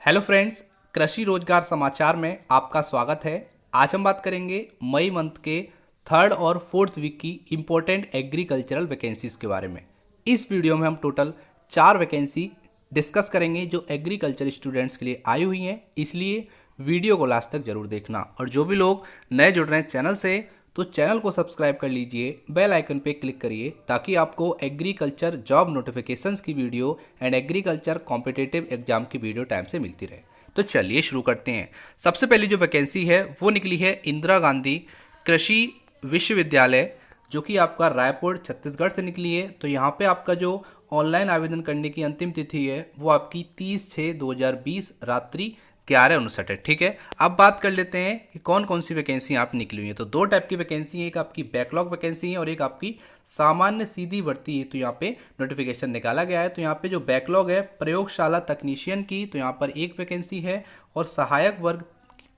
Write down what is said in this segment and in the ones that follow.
Hello friends, कृषि रोजगार समाचार में आपका स्वागत है। आज हम बात करेंगे मई मंथ के थर्ड और फोर्थ वीक की इम्पोर्टेंट एग्रीकल्चरल वैकेंसीज के बारे में। इस वीडियो में हम टोटल 4 वैकेंसी डिस्कस करेंगे जो एग्रीकल्चर स्टूडेंट्स के लिए आई हुई हैं, इसलिए वीडियो को लास्ट तक जरूर देखना। और जो भी लोग नए जुड़ रहे हैं चैनल से, तो चैनल को सब्सक्राइब कर लीजिए, बेल आइकन पे क्लिक करिए ताकि आपको एग्रीकल्चर जॉब नोटिफिकेशंस की video and agriculture competitive exam की वीडियो टाइम से मिलती रहे। तो चलिए शुरू करते हैं। सबसे पहली जो वैकेंसी है वो निकली है इंदिरा गांधी कृषि विश्वविद्यालय, जो कि आपका रायपुर छत्तीसगढ़ से निकली है। तो यहाँ पे आपका जो ऑनलाइन आवेदन करने की अंतिम तिथि है वो आपकी 30/6/2020 रात्रि 11:59 है। ठीक है, अब बात कर लेते हैं कि कौन कौन सी वैकेंसी आप निकली हुई है। तो 2 टाइप की वैकेंसी है, एक आपकी बैकलॉग वैकेंसी है और एक आपकी सामान्य सीधी भर्ती है। तो यहाँ पे नोटिफिकेशन निकाला गया है। तो यहाँ पे जो बैकलॉग है प्रयोगशाला तकनीशियन की, तो यहाँ पर 1 वैकेंसी है और सहायक वर्ग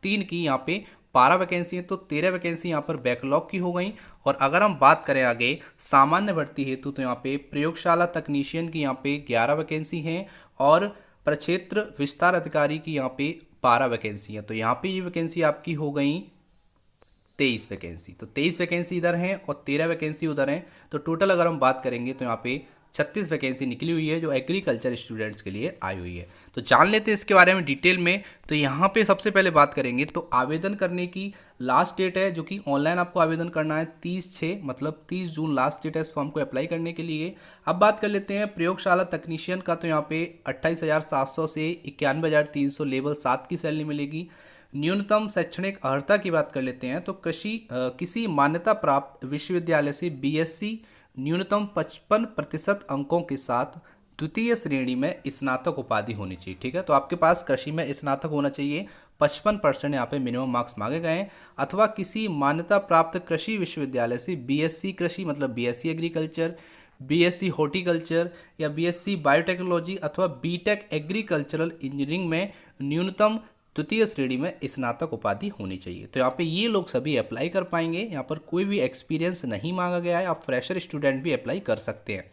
3 की यहाँ पे 12 वैकेंसी है। तो 13 वैकेंसी यहाँ पर बैकलॉग की हो गई। और अगर हम बात करें आगे सामान्य भर्ती हेतु, तो यहाँ पे प्रयोगशाला तकनीशियन की यहाँ पे 11 वैकेंसी हैं और प्रक्षेत्र विस्तार अधिकारी की यहाँ पे 12 वैकेंसी है। तो यहाँ पे ये वैकेंसी आपकी हो गई 23 वैकेंसी। तो 23 वैकेंसी इधर हैं और 13 वैकेंसी उधर हैं। तो टोटल अगर हम बात करेंगे तो यहाँ पे 36 वैकेंसी निकली हुई है जो एग्रीकल्चर स्टूडेंट्स के लिए आई हुई है। तो जान लेते हैं इसके बारे में डिटेल में। तो यहाँ पे सबसे पहले बात करेंगे तो आवेदन करने की लास्ट डेट है, जो कि ऑनलाइन आपको आवेदन करना है 30/6, मतलब 30 जून लास्ट डेट है इस फॉर्म को अप्लाई करने के लिए। अब बात कर लेते हैं प्रयोगशाला तकनीशियन का। तो यहाँ पे 28,700 से 91,300 लेवल 7 की सैलरी मिलेगी। न्यूनतम शैक्षणिक अर्हता की बात कर लेते हैं तो किसी मान्यता प्राप्त विश्वविद्यालय से बीएससी न्यूनतम 55% अंकों के साथ द्वितीय श्रेणी में स्नातक उपाधि होनी चाहिए। ठीक है, तो आपके पास कृषि में स्नातक होना चाहिए। 55% यहाँ पे मिनिमम मार्क्स मांगे गए हैं। अथवा किसी मान्यता प्राप्त कृषि विश्वविद्यालय से बीएससी कृषि, मतलब बीएससी एग्रीकल्चर, बीएससी हॉर्टिकल्चर या बीएससी बायोटेक्नोलॉजी अथवा बीटेक एग्रीकल्चरल इंजीनियरिंग में न्यूनतम द्वितीय श्रेणी में स्नातक उपाधि होनी चाहिए। तो यहाँ पे ये लोग सभी अप्लाई कर पाएंगे। यहाँ पर कोई भी एक्सपीरियंस नहीं मांगा गया है, आप फ्रेशर स्टूडेंट भी अप्लाई कर सकते हैं।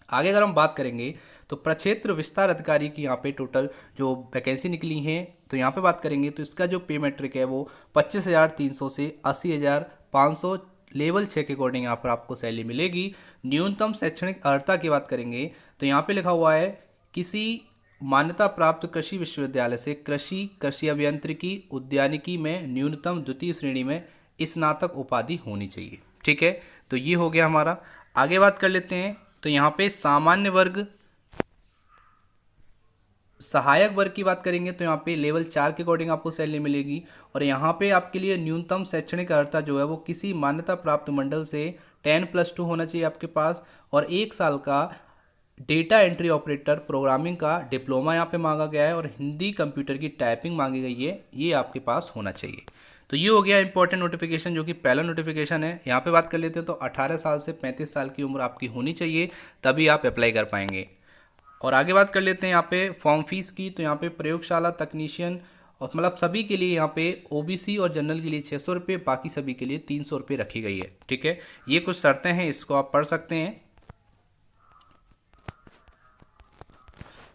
आगे अगर हम बात करेंगे तो प्रक्षेत्र विस्तार अधिकारी की यहाँ पे टोटल जो वैकेंसी निकली है, तो यहाँ पे बात करेंगे तो इसका जो पे मेट्रिक है वो 25,300 से 80,500 लेवल 6 के अकॉर्डिंग यहाँ पर आपको सैलरी मिलेगी। न्यूनतम शैक्षणिक अर्हता की बात करेंगे तो यहाँ पे लिखा हुआ है किसी मान्यता प्राप्त कृषि विश्वविद्यालय से कृषि अभियांत्रिकी उद्यानिकी में न्यूनतम द्वितीय श्रेणी में स्नातक उपाधि होनी चाहिए। ठीक है, तो ये हो गया हमारा। आगे बात कर लेते हैं तो यहाँ पे सामान्य वर्ग सहायक वर्ग की बात करेंगे तो यहाँ पे लेवल 4 के अकॉर्डिंग आपको सैलरी मिलेगी। और यहाँ पे आपके लिए न्यूनतम शैक्षणिक अर्हता जो है वो किसी मान्यता प्राप्त मंडल से 10+2 होना चाहिए आपके पास, और 1 साल का डेटा एंट्री ऑपरेटर प्रोग्रामिंग का डिप्लोमा यहाँ पे मांगा गया है और हिंदी कंप्यूटर की टाइपिंग मांगी गई है, ये आपके पास होना चाहिए। तो ये हो गया इंपॉर्टेंट नोटिफिकेशन, जो कि पहला नोटिफिकेशन है। यहाँ पे बात कर लेते हैं तो 18 साल से 35 साल की उम्र आपकी होनी चाहिए, तभी आप अप्लाई कर पाएंगे। और आगे बात कर लेते हैं यहाँ पे फॉर्म फीस की। तो यहाँ पे प्रयोगशाला तकनीशियन और मतलब सभी के लिए यहाँ पे ओबीसी और जनरल के लिए 600 रुपये, बाकी सभी के लिए 300 रुपये रखी गई है। ठीक है, ये कुछ शर्तें हैं, इसको आप पढ़ सकते हैं।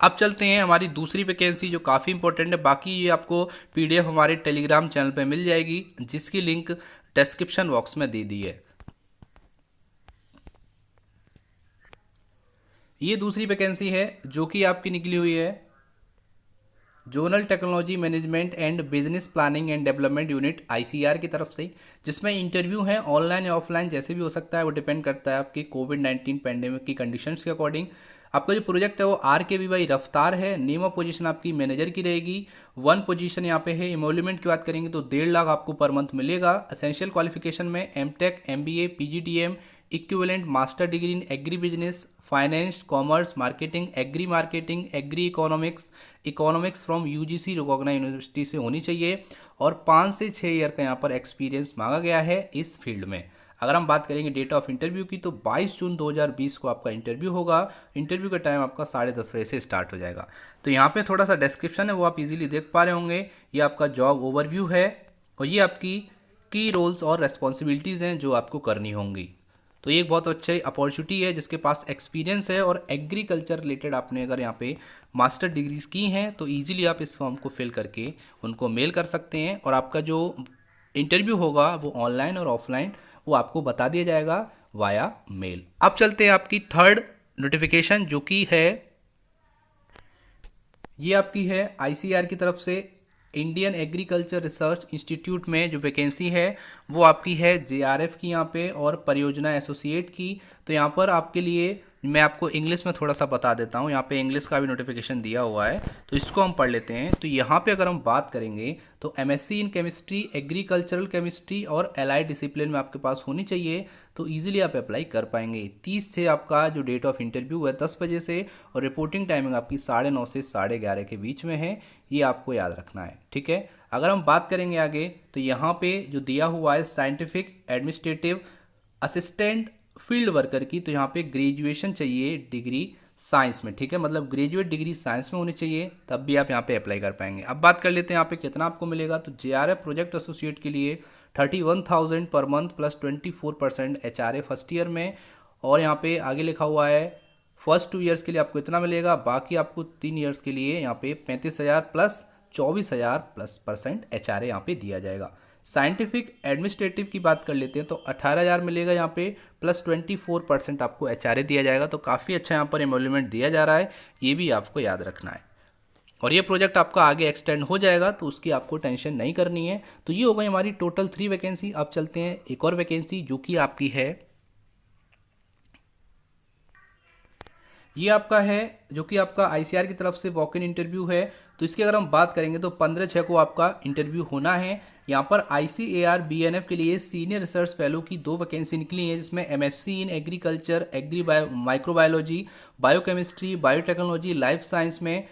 अब चलते हैं हमारी दूसरी वैकेंसी जो काफ़ी इंपॉर्टेंट है। बाकी ये आपको पीडीएफ हमारे टेलीग्राम चैनल पे मिल जाएगी, जिसकी लिंक डिस्क्रिप्शन बॉक्स में दे दी है। ये दूसरी वैकेंसी है जो कि आपकी निकली हुई है zonal technology management and business planning and development unit ICR की तरफ से, जिसमें इंटरव्यू है ऑनलाइन या ऑफलाइन जैसे भी हो सकता है, वो डिपेंड करता है आपकी कोविड-19 पैंडेमिक की कंडीशंस के अकॉर्डिंग। आपका जो प्रोजेक्ट है वो RKVY रफ्तार है। नेम ऑफ पोजीशन आपकी मैनेजर की रहेगी। 1 पोजीशन यहाँ पे है। इमोल्यूमेंट की बात करेंगे तो 1.5 लाख आपको पर मंथ मिलेगा। असेंशियल क्वालिफिकेशन में M Tech, MBA, PGDM, equivalent master degree in agri business, finance, commerce, marketing, agri economics, economics from UGC recognised university से होनी चाहिए। और 5 से 6 ईयर का यहाँ पर एक्सपीरियंस मांगा गया है इस फील्ड में। अगर हम बात करेंगे डेट ऑफ इंटरव्यू की तो 22 जून 2020 को आपका इंटरव्यू होगा। इंटरव्यू का टाइम आपका 10:30 बजे से स्टार्ट हो जाएगा। तो यहाँ पे थोड़ा सा डिस्क्रिप्शन है वो आप इजीली देख पा रहे होंगे। ये आपका जॉब ओवरव्यू है और ये आपकी की रोल्स और रेस्पॉन्सिबिलिटीज़ हैं जो आपको करनी होंगी। तो ये एक बहुत अच्छी अपॉर्चुनिटी है जिसके पास एक्सपीरियंस है और एग्रीकल्चर रिलेटेड आपने अगर यहाँ पे मास्टर डिग्रीज की हैं तो इजीली आप इस फॉर्म को फिल करके उनको मेल कर सकते हैं और आपका जो इंटरव्यू होगा वो ऑनलाइन और ऑफलाइन वो आपको बता दिया जाएगा वाया मेल। अब चलते हैं आपकी थर्ड नोटिफिकेशन जो कि है, ये आपकी है आईसीआर की तरफ से इंडियन एग्रीकल्चर रिसर्च इंस्टीट्यूट में जो वैकेंसी है वो आपकी है जेआरएफ की यहाँ पे और परियोजना एसोसिएट की। तो यहाँ पर आपके लिए मैं आपको इंग्लिश में थोड़ा सा बता देता हूँ, यहाँ पे इंग्लिश का भी नोटिफिकेशन दिया हुआ है तो इसको हम पढ़ लेते हैं। तो यहाँ पे अगर हम बात करेंगे तो MSc in chemistry, agricultural chemistry और एलाइड डिसिप्लिन में आपके पास होनी चाहिए तो इजीली आप अप्लाई कर पाएंगे। 30 से आपका जो डेट ऑफ इंटरव्यू है 10 बजे से और रिपोर्टिंग टाइमिंग आपकी 9:30 से 11:30 के बीच में है, ये आपको याद रखना है, ठीक है। अगर हम बात करेंगे आगे तो यहाँ पे जो दिया हुआ है scientific administrative assistant field worker की, तो यहाँ पे ग्रेजुएशन चाहिए डिग्री साइंस में, ठीक है, मतलब ग्रेजुएट डिग्री साइंस में होनी चाहिए तब भी आप यहाँ पे अप्लाई कर पाएंगे। अब बात कर लेते हैं यहाँ पे कितना आपको मिलेगा। तो जेआरएफ प्रोजेक्ट एसोसिएट के लिए 31,000 per month plus 24% HRA first year में, और यहाँ पे आगे लिखा हुआ है फर्स्ट 2 ईयर्स के लिए आपको इतना मिलेगा, बाकी आपको 3 ईयर्स के लिए यहाँ पे 35,000 प्लस 24,000 प्लस परसेंट एचआरए यहाँ पे दिया जाएगा। साइंटिफिक एडमिनिस्ट्रेटिव की बात कर लेते हैं तो 18,000 मिलेगा यहाँ पे प्लस 24% आपको एचआरए दिया जाएगा। तो काफ़ी अच्छा यहाँ पर एमोल्यूमेंट दिया जा रहा है, ये भी आपको याद रखना है। और ये प्रोजेक्ट आपका आगे एक्सटेंड हो जाएगा तो उसकी आपको टेंशन नहीं करनी है। तो ये हो गई हमारी टोटल 3 वैकेंसी। अब चलते हैं एक और वैकेंसी जो कि आपकी है, ये आपका है जो कि आपका आईसीआर की तरफ से वॉक इन इंटरव्यू है। तो इसकी अगर हम बात करेंगे तो 15/6 को आपका इंटरव्यू होना है। यहाँ पर आईसीएआर बीएनएफ के लिए सीनियर रिसर्च फेलो की 2 वैकेंसी निकली हैं जिसमें MSc in agriculture, microbiology, biochemistry, biotechnology, life science में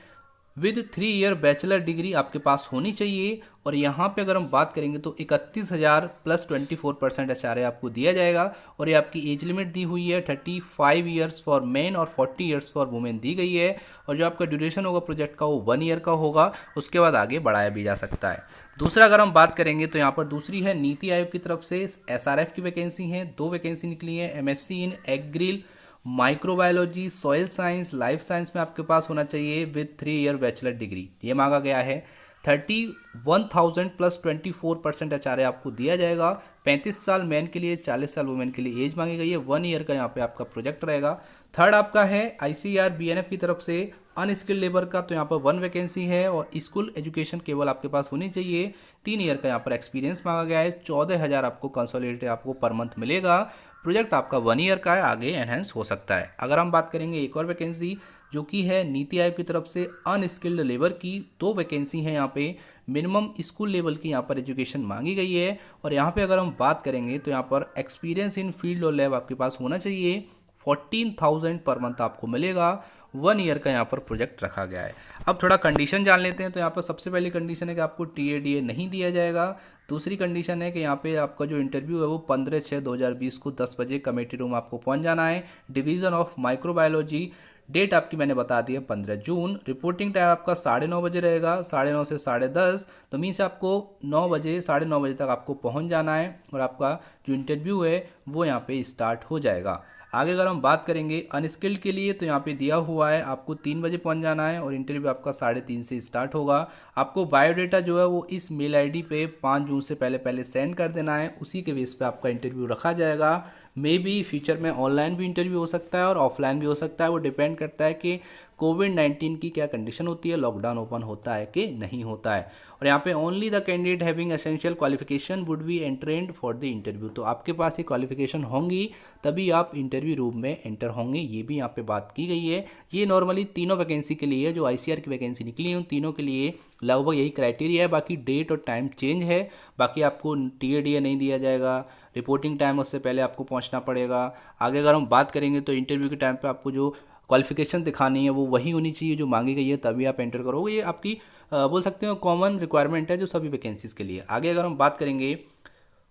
विद 3 ईयर बैचलर डिग्री आपके पास होनी चाहिए। और यहाँ पे अगर हम बात करेंगे तो 31,000 प्लस 24% एचआरए आपको दिया जाएगा। और ये आपकी एज लिमिट दी हुई है 35 ईयर्स फॉर मेन और 40 ईयर्स फॉर वुमेन दी गई है। और जो आपका ड्यूरेशन होगा प्रोजेक्ट का वो 1 ईयर का होगा, उसके बाद आगे बढ़ाया भी जा सकता है। दूसरा अगर हम बात करेंगे तो यहाँ पर दूसरी है नीति आयोग की तरफ से एसआरएफ की वैकेंसी है, 2 वैकेंसी निकली है। MSc in agril, microbiology, soil science, life science में आपके पास होना चाहिए विद 3 ईयर बैचलर डिग्री, ये मांगा गया है। 31,000 प्लस 24% एचआरए आपको दिया जाएगा। 35 साल मैन के लिए, 40 साल वुमेन के लिए एज मांगी गई है। 1 ईयर का यहाँ पे आपका प्रोजेक्ट रहेगा। थर्ड आपका है आईसीआर बीएनएफ की तरफ से अनस्किल्ड लेबर का, तो यहाँ पर 1 वैकेंसी है और स्कूल एजुकेशन केवल आपके पास होनी चाहिए। 3 ईयर का यहाँ पर एक्सपीरियंस मांगा गया है। 14,000 आपको कंसोलिडेटेड आपको पर मंथ मिलेगा। प्रोजेक्ट आपका 1 ईयर का है, आगे एनहेंस हो सकता है। अगर हम बात करेंगे एक और वैकेंसी जो कि है नीति आयोग की तरफ से अनस्किल्ड लेबर की, 2 वैकेंसी है यहाँ पे। मिनिमम स्कूल लेवल की यहाँ पर एजुकेशन मांगी गई है। और यहाँ पे अगर हम बात करेंगे तो यहाँ पर एक्सपीरियंस इन फील्ड और लैब आपके पास होना चाहिए। 14,000 पर मंथ आपको मिलेगा। 1 ईयर का यहाँ पर प्रोजेक्ट रखा गया है। अब थोड़ा कंडीशन जान लेते हैं। तो यहाँ पर सबसे पहली कंडीशन है कि आपको टीएडीए नहीं दिया जाएगा। दूसरी कंडीशन है कि यहाँ पे आपका जो इंटरव्यू है वो 15/6/2020 को 10 बजे कमेटी रूम आपको पहुँच जाना है। डिवीज़न ऑफ माइक्रोबायोलॉजी, डेट आपकी मैंने बता दी है 15 जून। रिपोर्टिंग टाइम आपका 9:30 बजे रहेगा, 9:30 से 10:30। तो मीन से आपको 9 बजे 9:30 बजे तक आपको पहुंच जाना है और आपका जो इंटरव्यू है वो यहाँ पे स्टार्ट हो जाएगा। आगे अगर हम बात करेंगे अनस्किल्ड के लिए तो यहाँ पे दिया हुआ है आपको 3 बजे पहुँच जाना है और इंटरव्यू आपका 3:30 से स्टार्ट होगा। आपको बायोडाटा जो है वो इस मेल आईडी पे 5 जून से पहले पहले सेंड कर देना है, उसी के बेस पे आपका इंटरव्यू रखा जाएगा। मे बी फ्यूचर में ऑनलाइन भी इंटरव्यू हो सकता है और ऑफलाइन भी हो सकता है, वो डिपेंड करता है कि कोविड-19 की क्या कंडीशन होती है, लॉकडाउन ओपन होता है कि नहीं होता है। और यहाँ पे only the candidate having essential qualification would be entertained for the interview, तो आपके पास ये क्वालिफिकेशन होंगी तभी आप इंटरव्यू रूम में एंटर होंगे, ये भी यहाँ पे बात की गई है। ये नॉर्मली तीनों वैकेंसी के लिए जो आईसीआर की वैकेंसी निकली है उन तीनों के लिए लगभग यही क्राइटेरिया है। बाकी डेट और टाइम चेंज है। बाकी आपको टीएडीए नहीं दिया जाएगा, रिपोर्टिंग टाइम उससे पहले आपको पहुंचना पड़ेगा। आगे अगर हम बात करेंगे तो इंटरव्यू के टाइम पे आपको जो क्वालिफिकेशन दिखानी है वो वही होनी चाहिए जो मांगी गई है, तभी आप एंटर करोगे। ये आपकी बोल सकते हो कॉमन रिक्वायरमेंट है जो सभी वैकेंसीज के लिए। आगे अगर हम बात करेंगे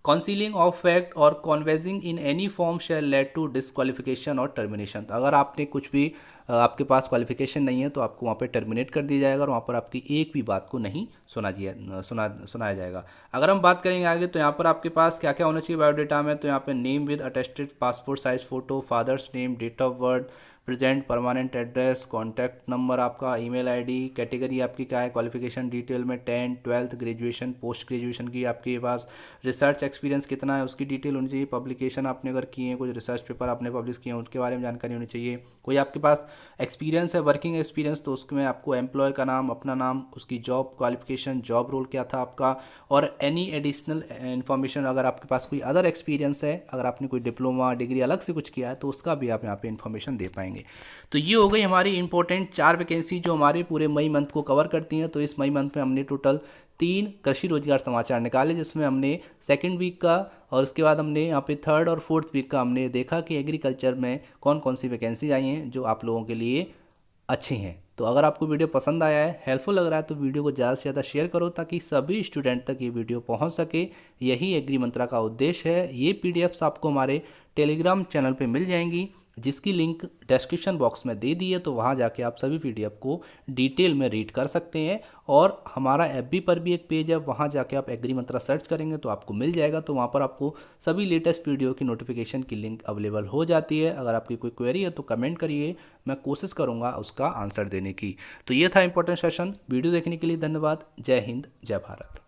काउंसिलिंग ऑफ फैक्ट और canvassing in any form shall lead to disqualification और टर्मिनेशन, तो अगर आपने कुछ भी आपके पास क्वालिफिकेशन नहीं है तो आपको वहाँ पे टर्मिनेट कर दिया जाएगा और वहाँ पर आपकी एक भी बात को नहीं सुनाया जाएगा। अगर हम बात करेंगे आगे तो यहाँ पर आपके पास क्या क्या होना चाहिए बायोडेटा में, तो यहाँ पे name with attested passport size photo, father's name, date of birth, present permanent address, contact number आपका, ईमेल आईडी, कैटेगरी आपकी क्या है, क्वालिफिकेशन डिटेल में 10, 12th, ग्रेजुएशन, पोस्ट ग्रेजुएशन की आपके पास, रिसर्च एक्सपीरियंस कितना है उसकी डिटेल होनी चाहिए, पब्लिकेशन आपने अगर किए हैं, कुछ रिसर्च पेपर आपने पब्लिश किए हैं उसके बारे में जानकारी होनी चाहिए, कोई आपके पास एक्सपीरियंस है वर्किंग एक्सपीरियंस तो उसमें आपको एम्प्लॉयर का नाम, अपना नाम, उसकी जॉब क्वालिफिकेशन, जॉब रोल क्या था आपका, और एनी एडिशनल इन्फॉर्मेशन अगर आपके पास कोई अदर एक्सपीरियंस है, अगर आपने कोई डिप्लोमा डिग्री अलग से कुछ किया है तो उसका भी आप यहाँ पे इन्फॉर्मेशन दे पाएंगे। तो ये हो गई हमारी इंपॉर्टेंट 4 वैकेंसी जो हमारे पूरे मई मंथ को कवर करती हैं। तो इस मई मंथ में हमने टोटल 3 कृषि रोजगार समाचार निकाले, जिसमें हमने सेकेंड वीक का और उसके बाद हमने यहाँ पे थर्ड और फोर्थ वीक का हमने देखा कि एग्रीकल्चर में कौन कौन सी वैकेंसी आई हैं जो आप लोगों के लिए अच्छे हैं। तो अगर आपको वीडियो पसंद आया है, हेल्पफुल लग रहा है, तो वीडियो को ज़्यादा से ज़्यादा शेयर करो ताकि सभी स्टूडेंट तक ये वीडियो पहुंच सके। यही एग्री मंत्रा का उद्देश्य है। ये पीडीएफ्स आपको हमारे टेलीग्राम चैनल पे मिल जाएंगी, जिसकी लिंक डिस्क्रिप्शन बॉक्स में दे दी है, तो वहाँ जाके आप सभी पीडीएफ को डिटेल में रीड कर सकते हैं। और हमारा एफबी पर भी एक पेज है, वहाँ जाके आप एग्री मंत्रा सर्च करेंगे तो आपको मिल जाएगा। तो वहाँ पर आपको सभी लेटेस्ट वीडियो की नोटिफिकेशन की लिंक अवेलेबल हो जाती है। अगर आपकी कोई क्वेरी है तो कमेंट करिए, मैं कोशिश करूँगा उसका आंसर देने की। तो ये था इंपॉर्टेंट सेशन। वीडियो देखने के लिए धन्यवाद। जय हिंद, जय भारत।